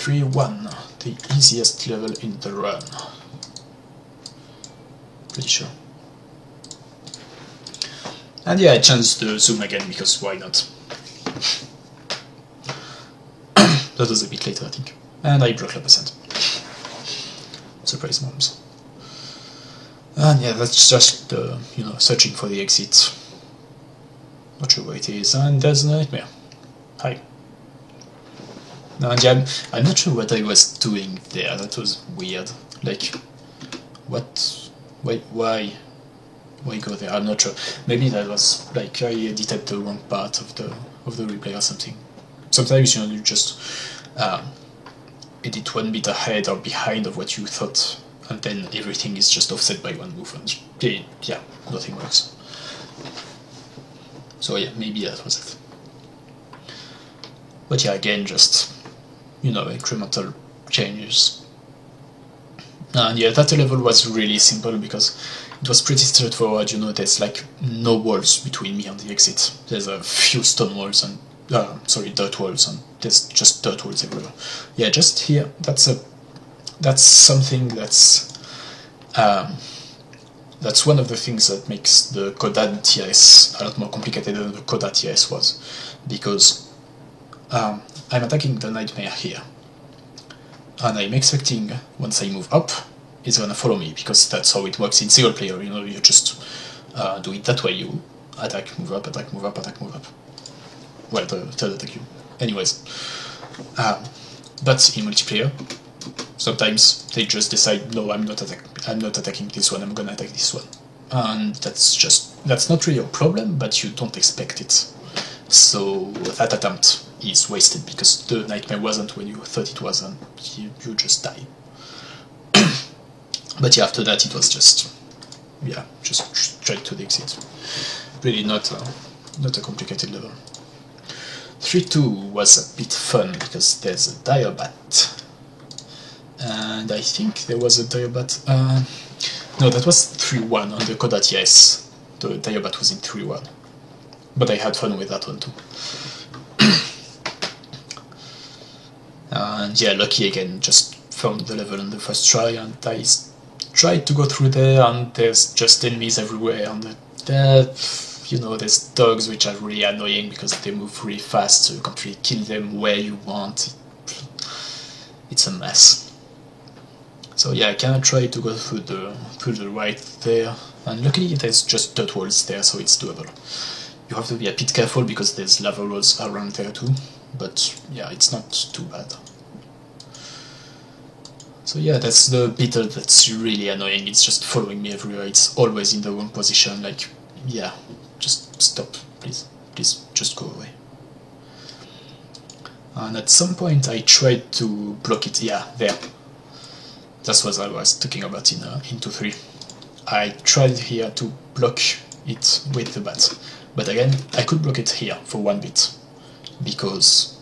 3-1, the easiest level in the run. Pretty sure. And yeah, I changed the zoom again because why not? That was a bit later, I think. And I broke %. Surprise moms. And yeah, that's just you know, searching for the exit. Not sure where it is, and there's a nightmare. Hi. And yeah, I'm not sure what I was doing there. That was weird. Like, what? Why go there? I'm not sure. Maybe that was like I edited the wrong part of the replay or something. Sometimes, you know, you just edit one bit ahead or behind of what you thought, and then everything is just offset by one move, and yeah, nothing works. So yeah, maybe that was it. But yeah, again, just, you know, incremental changes. And yeah, that level was really simple because it was pretty straightforward. You know, there's like no walls between me and the exit. There's a few stone walls and dirt walls, and there's just dirt walls everywhere. Yeah, just here. That's something that's one of the things that makes the Kodan TS a lot more complicated than the Koda TS was, because I'm attacking the Nightmare here, and I'm expecting once I move up, it's gonna follow me, because that's how it works in single player. You know, you just do it that way. You attack, move up, attack, move up, attack, move up. Well, the third attack you. Anyways, but in multiplayer, sometimes they just decide, no, I'm not attacking this one, I'm gonna attack this one. And that's not really a problem, but you don't expect it. So that attempt is wasted, because the Nightmare wasn't when you thought it was, and you just die. But yeah, after that it was just straight to the exit. Really not a complicated level. 3-2 was a bit fun, because there's a Diabat. And I think there was a Diabat. No, that was 3-1 on the Koda TS. The Diabat was in 3-1. But I had fun with that one too. And yeah, lucky again, just found the level on the first try, and I tried to go through there, and there's just enemies everywhere, and you know, there's dogs which are really annoying because they move really fast, so you can't really kill them where you want. It's a mess. So yeah, I kinda tried to go through the right there, and luckily there's just dirt walls there, so it's doable. You have to be a bit careful because there's lava rolls around there too, but yeah, it's not too bad. So yeah, that's the beetle that's really annoying. It's just following me everywhere. It's always in the wrong position. Like, yeah, just stop, please. Please, just go away. And at some point I tried to block it. Yeah, there. That's what I was talking about in 2-3. I tried here to block it with the bat. But again, I could block it here for one bit, because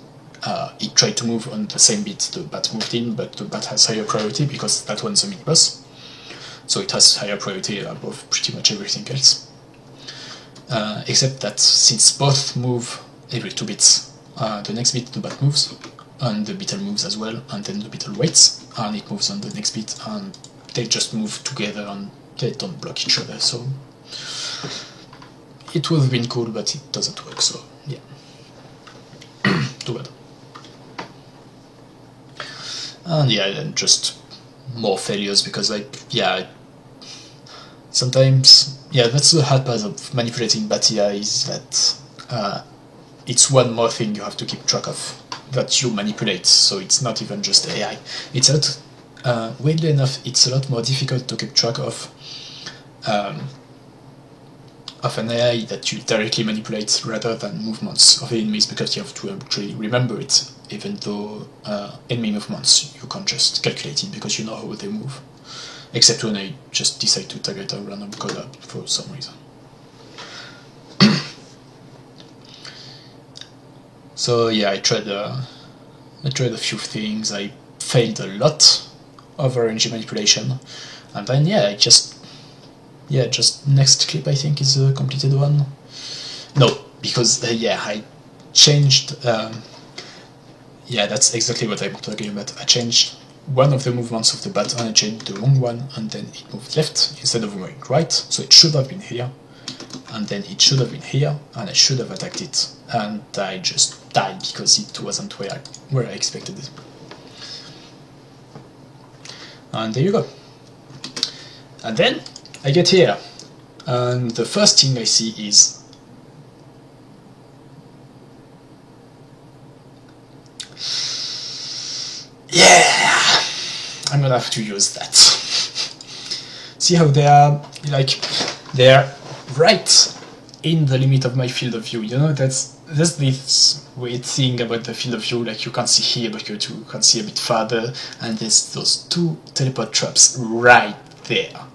it tried to move on the same bit the bat moved in, but the bat has higher priority because that one's a mini-boss. So it has higher priority above pretty much everything else. Except that since both move every 2 bits, the next bit the bat moves, and the beetle moves as well, and then the beetle waits, and it moves on the next bit, and they just move together and they don't block each other, so it would have been cool, but it doesn't work, so yeah. Too bad. And yeah, then just more failures, because sometimes, that's the hard part of manipulating Batia, is that it's one more thing you have to keep track of that you manipulate, so it's not even just AI. It's a lot, weirdly enough, it's a lot more difficult to keep track of an AI that you directly manipulate rather than movements of enemies, because you have to actually remember it, even though enemy movements you can't just calculate it because you know how they move, except when I just decide to target a random collab for some reason. So yeah, I tried a few things. I failed a lot of RNG manipulation, and then just next clip I think is a completed one. No, because I changed. yeah, that's exactly what I'm talking about. I changed one of the movements of the bat and I changed the wrong one, and then it moved left instead of moving right, so it should have been here, and then it should have been here, and I should have attacked it, and I just died because it wasn't where I expected it. And there you go. And then I get here, and the first thing I see is yeah, I'm gonna have to use that. See how they are, like, they're right in the limit of my field of view, you know, that's this weird thing about the field of view, like you can't see here but you can see a bit farther, and there's those two teleport traps right there.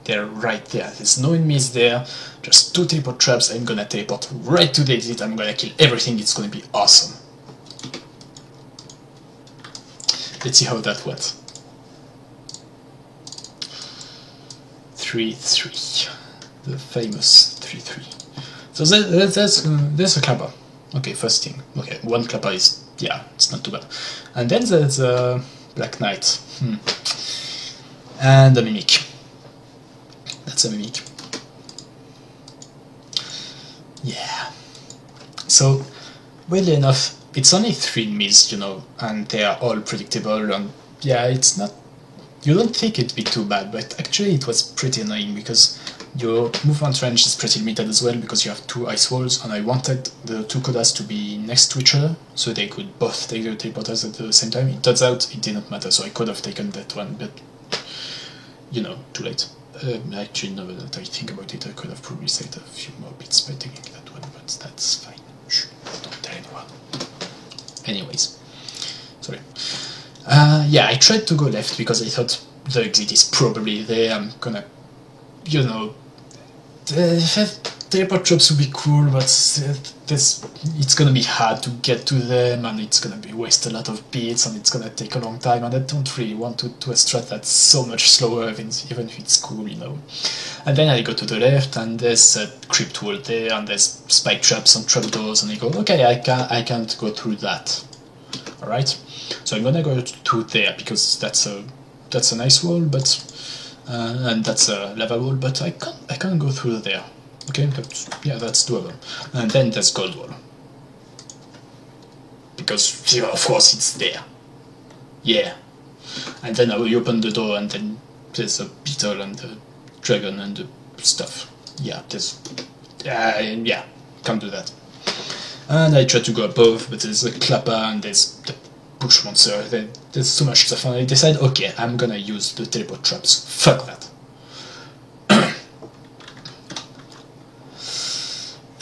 They're right there, there's no enemies there, just two teleport traps. I'm gonna teleport right to the exit, I'm gonna kill everything, it's gonna be awesome. Let's see how that went. 3-3. The famous 3-3. So there's a clapper. Okay, first thing. Okay, one clapper is, yeah, it's not too bad. And then there's a Black Knight. And a Mimic. That's a Mimic. Yeah. So, weirdly enough, it's only 3 enemies, you know, and they are all predictable, and yeah, it's not... You don't think it'd be too bad, but actually it was pretty annoying because your movement range is pretty limited as well because you have 2 ice walls, and I wanted the 2 Kodas to be next to each other so they could both take the teleporters at the same time. It turns out it didn't matter, so I could have taken that one, but, you know, too late. Actually, now that I think about it, I could have probably saved a few more bits by taking that one, but that's fine. Shh, don't tell anyone. Anyways, sorry. Yeah, I tried to go left because I thought the exit is probably there. I'm gonna, you know, teleport traps would be cool, but it's gonna be hard to get to them, and it's gonna be waste a lot of bits, and it's gonna take a long time, and I don't really want to a strat that's so much slower, even if it's cool, you know. And then I go to the left, and there's a crypt wall there, and there's spike traps and trapdoors, and I go, okay, I can't go through that. Alright, so I'm gonna go to there because that's a nice wall, but and that's a lava wall, but I can't go through there. Okay, yeah, that's doable. And then there's gold wall because, yeah, of course it's there. Yeah, and then I will open the door, and then there's a beetle and the dragon and the stuff. Yeah, there's yeah, can't do that. And I try to go above, but there's a clapper and there's the bush monster. There's so much stuff, and I decide, okay, I'm gonna use the teleport traps. Fuck that.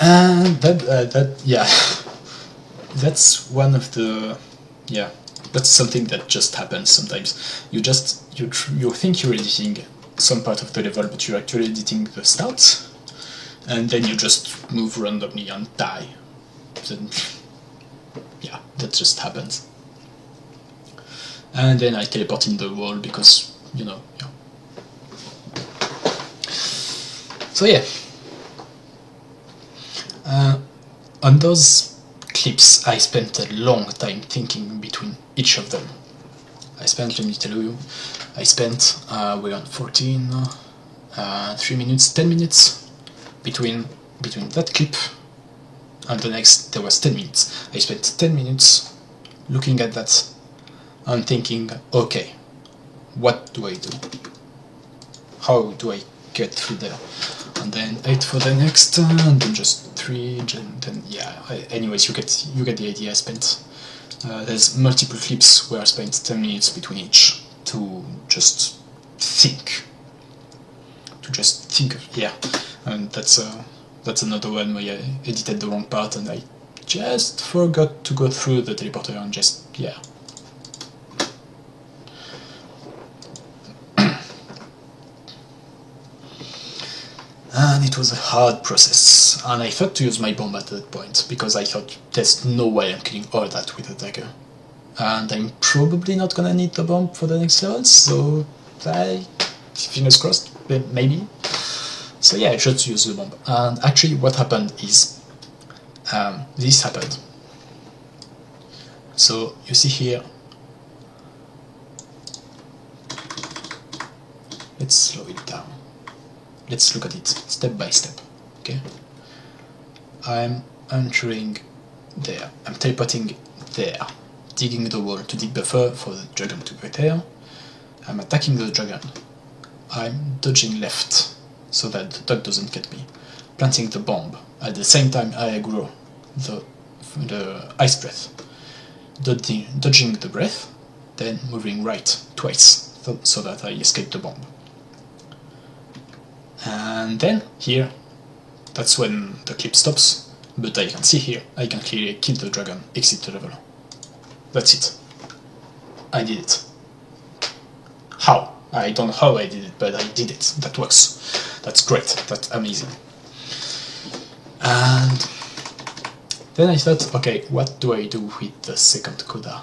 And yeah, that's one of the, yeah, that's something that just happens sometimes. You think you're editing some part of the level, but you're actually editing the start, and then you just move randomly and die. Then, yeah, that just happens. And then I teleport in the wall because, you know, yeah. So yeah. On those clips, I spent a long time thinking between each of them. Let me tell you, I spent, we're on 14, 3 minutes, 10 minutes between that clip and the next. There was 10 minutes. I spent 10 minutes looking at that and thinking, okay, what do I do? How do I get through there? And then 8 for the next, and then just 3, and then yeah. Anyways, you get the idea. I spent there's multiple clips where I spent 10 minutes between each to just think. Yeah, and that's another one where I edited the wrong part and I just forgot to go through the teleporter and just, yeah. And it was a hard process, and I thought to use my bomb at that point, because I thought there's no way I'm killing all that with a dagger. And I'm probably not gonna need the bomb for the next level, so fingers crossed, maybe. So yeah, I tried to use the bomb. And actually what happened is, this happened. So you see here, let's slow it down. Let's look at it step by step. Okay, I'm entering there, I'm teleporting there, digging the wall to dig buffer for the dragon to go there. I'm attacking the dragon. I'm dodging left so that the dog doesn't get me. Planting the bomb. At the same time I grow the ice breath. Dodging the breath, then moving right twice so that I escape the bomb. And then here, that's when the clip stops, but I can see here, I can clearly kill the dragon, exit the level. That's it. I did it. How? I don't know how I did it, but I did it. That works. That's great. That's amazing. And then I thought, okay, what do I do with the second coda?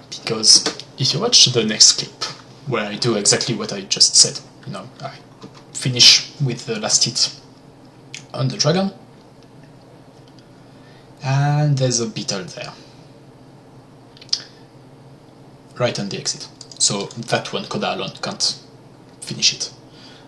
Because if you watch the next clip, where I do exactly what I just said, you know, I finish with the last hit on the dragon, and there's a beetle there, right on the exit. So that one coda alone can't finish it,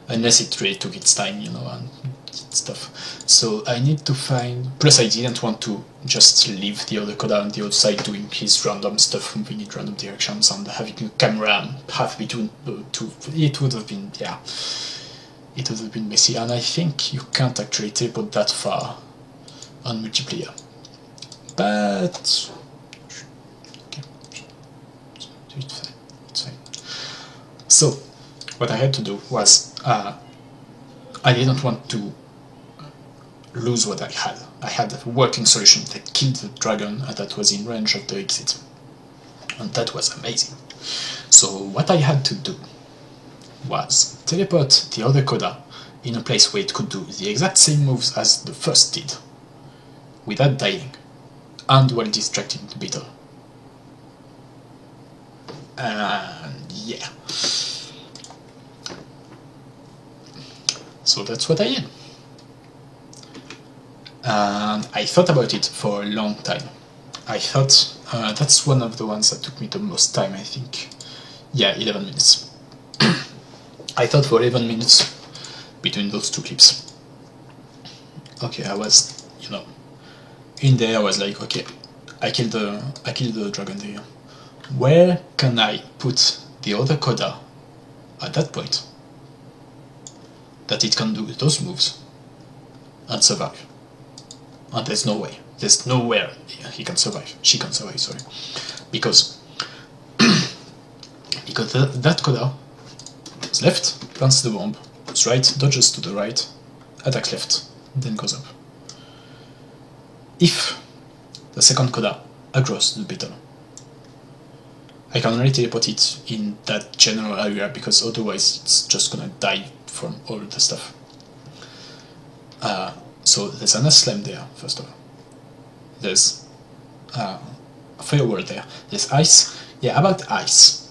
unless it really took its time, you know, and stuff. So I need to find, plus I didn't want to just leave the other coda on the outside doing his random stuff, moving in random directions and having a camera half between the two. It would have been, yeah, it would have been messy, and I think you can't actually teleport that far on multiplayer. But okay, it's fine. So what I had to do was I didn't want to lose what I had. I had a working solution that killed the dragon and that was in range of the exit, and that was amazing. So what I had to do was teleport the other coda in a place where it could do the exact same moves as the first did, without dying, and while distracting the beetle. And yeah. So that's what I did. And I thought about it for a long time. I thought, that's one of the ones that took me the most time, I think. Yeah, 11 minutes. I thought for 11 minutes between those two clips. Okay, I was, you know, in there. I was like, okay, I killed the dragon there. Where can I put the other coda at that point that it can do those moves and survive? And there's no way. There's nowhere he can survive. She can survive, sorry. Because that coda is left, plants the bomb, goes right, dodges to the right, attacks left, then goes up. If the second coda aggroes the beetle, I can only teleport it in that general area because otherwise it's just gonna die from all the stuff. So there's an slam there, first of all. There's a firewall there. There's ice. Yeah, about ice.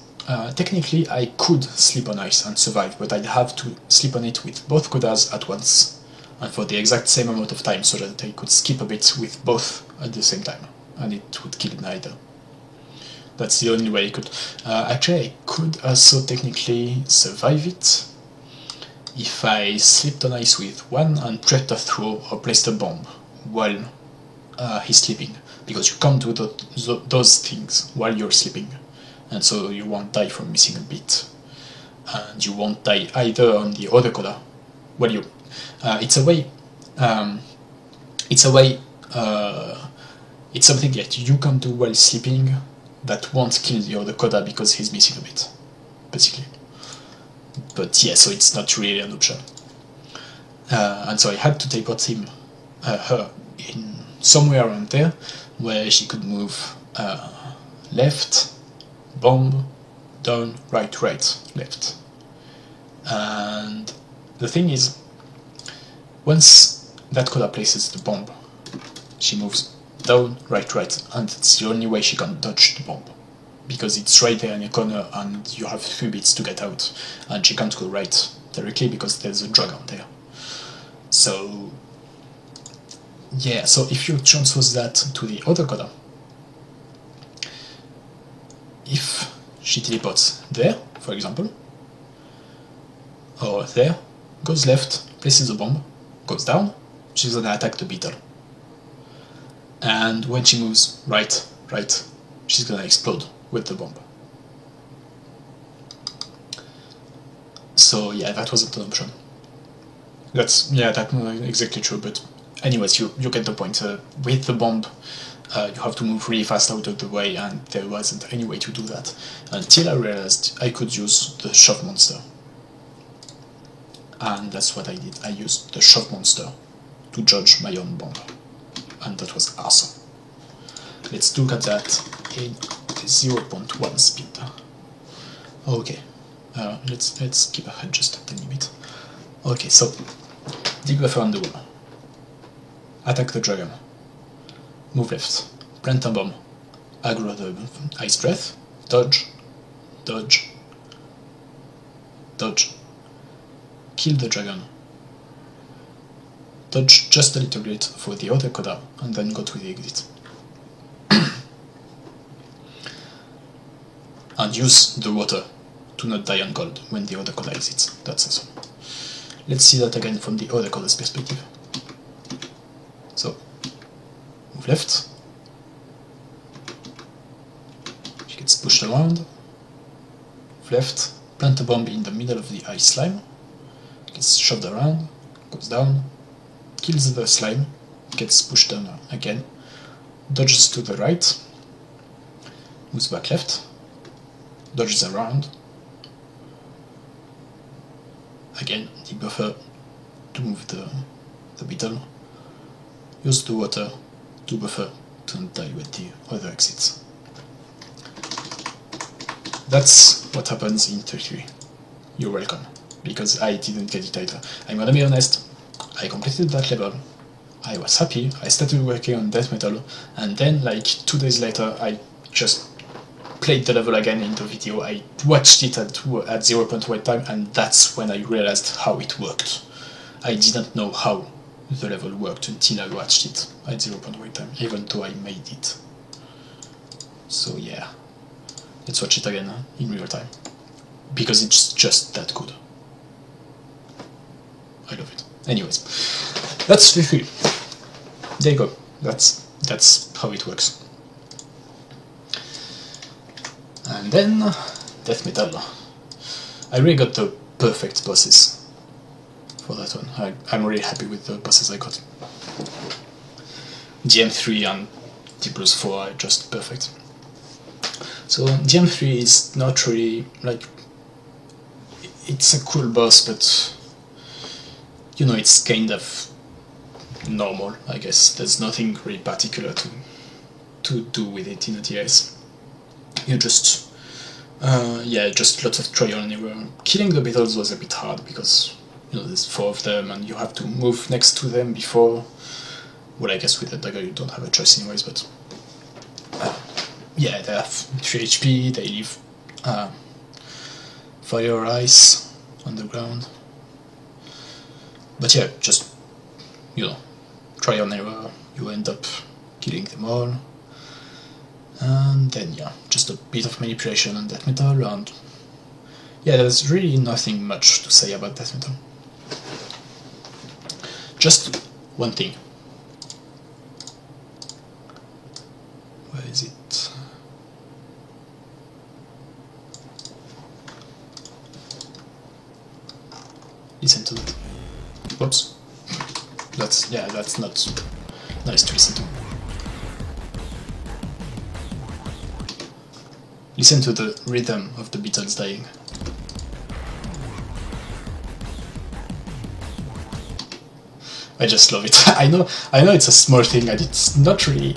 Technically, I could sleep on ice and survive, but I'd have to sleep on it with both codas at once, and for the exact same amount of time, so that I could skip a bit with both at the same time, and it would kill neither. That's the only way I could. Actually, I could also technically survive it if I slipped on ice with one and prepped a throw or placed a bomb while he's sleeping, because you can't do those things while you're sleeping, and so you won't die from missing a beat, and you won't die either on the other coda. Well, it's something that you can do while sleeping that won't kill the other coda because he's missing a bit, basically. But yeah, so it's not really an option. And so I had to teleport her in somewhere around there where she could move left, bomb, down, right, left. And the thing is, once that coda places the bomb, she moves down, right, and it's the only way she can dodge the bomb, because it's right there in a corner and you have 3 bits to get out, and she can't go right directly because there's a dragon there. So yeah, so if you transpose that to the other coda, if she teleports there, for example, or there, goes left, places the bomb, goes down, she's gonna attack the beetle. And when she moves right, she's gonna explode with the bomb. So yeah, that wasn't an option. That's not exactly true, but anyways, you get the point. With the bomb, you have to move really fast out of the way, and there wasn't any way to do that until I realized I could use the shove monster. And that's what I did. I used the shove monster to judge my own bomb, and that was awesome. Let's look at that in 0.1 speed. Okay, let's keep ahead just a tiny bit. Okay, so dig buffer on the wall, attack the dragon, move left, plant a bomb, aggro the ice breath, dodge, dodge, dodge, kill the dragon, dodge just a little bit for the other coda, and then go to the exit. And use the water to not die on gold when the other coda exits. That's awesome. Let's see that again from the other coda's perspective. So, move left. She gets pushed around. Move left. Plant a bomb in the middle of the ice slime. Gets shoved around. Goes down. Kills the slime. Gets pushed down again. Dodges to the right. Moves back left. Dodges around. Again, debuffer to move the beetle. Use the water to buffer to not die with the other exits. That's what happens in 33. You're welcome, because I didn't get it either. I'm gonna be honest, I completed that level, I was happy, I started working on death metal, and then like 2 days later I just played the level again in the video. I watched it at 0.1 time, and that's when I realized how it worked. I didn't know how the level worked until I watched it at 0.1 time, even though I made it. So yeah, let's watch it again in real time, because it's just that good. I love it. Anyways, that's 3. There you go. That's how it works. And then, death metal. I really got the perfect bosses for that one. I'm really happy with the bosses I got. DM3 and D+4 are just perfect. So DM3 is not really, like, it's a cool boss, but, you know, it's kind of normal, I guess. There's nothing really particular to do with it in a TS. You just, just lots of trial and error. Killing the beetles was a bit hard because, you know, there's 4 of them and you have to move next to them before. Well, I guess with the dagger you don't have a choice anyways, but yeah, they have 3 HP, they leave fire or ice on the ground. But yeah, just, you know, trial and error, you end up killing them all. And then yeah, just a bit of manipulation on death metal, and yeah, there's really nothing much to say about death metal. Just one thing. Where is it? Listen to that. Whoops. That's not nice to listen to. Listen to the rhythm of the beetles dying. I just love it. I know it's a small thing and it's not really...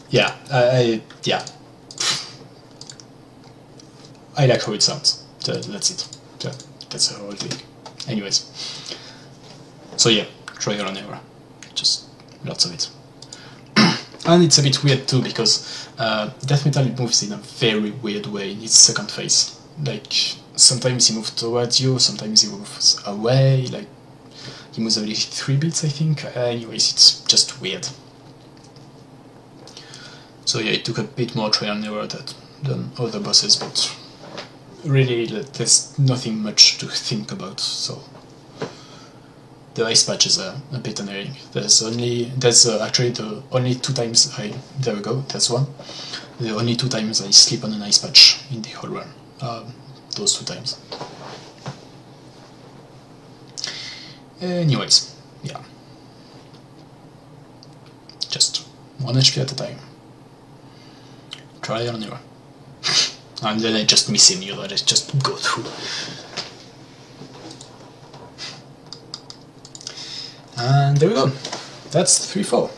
Yeah, I like how it sounds. That's it. That's the whole thing. Anyways. So yeah, trial and error. Just lots of it. And it's a bit weird too, because death metal moves in a very weird way in its second phase. Like, sometimes he moves towards you, sometimes he moves away, like, he moves every 3 beats, I think. Anyways, it's just weird. So yeah, it took a bit more trial and error than other bosses, but really there's nothing much to think about. So the ice patch is a bit annoying. There's actually the only 2 times there we go, that's one. The only 2 times I sleep on an ice patch in the whole run. Those 2 times. Anyways, yeah. Just 1 HP at a time. Trial and error. And then I just miss him, I just go through. And there we go. That's 3-4.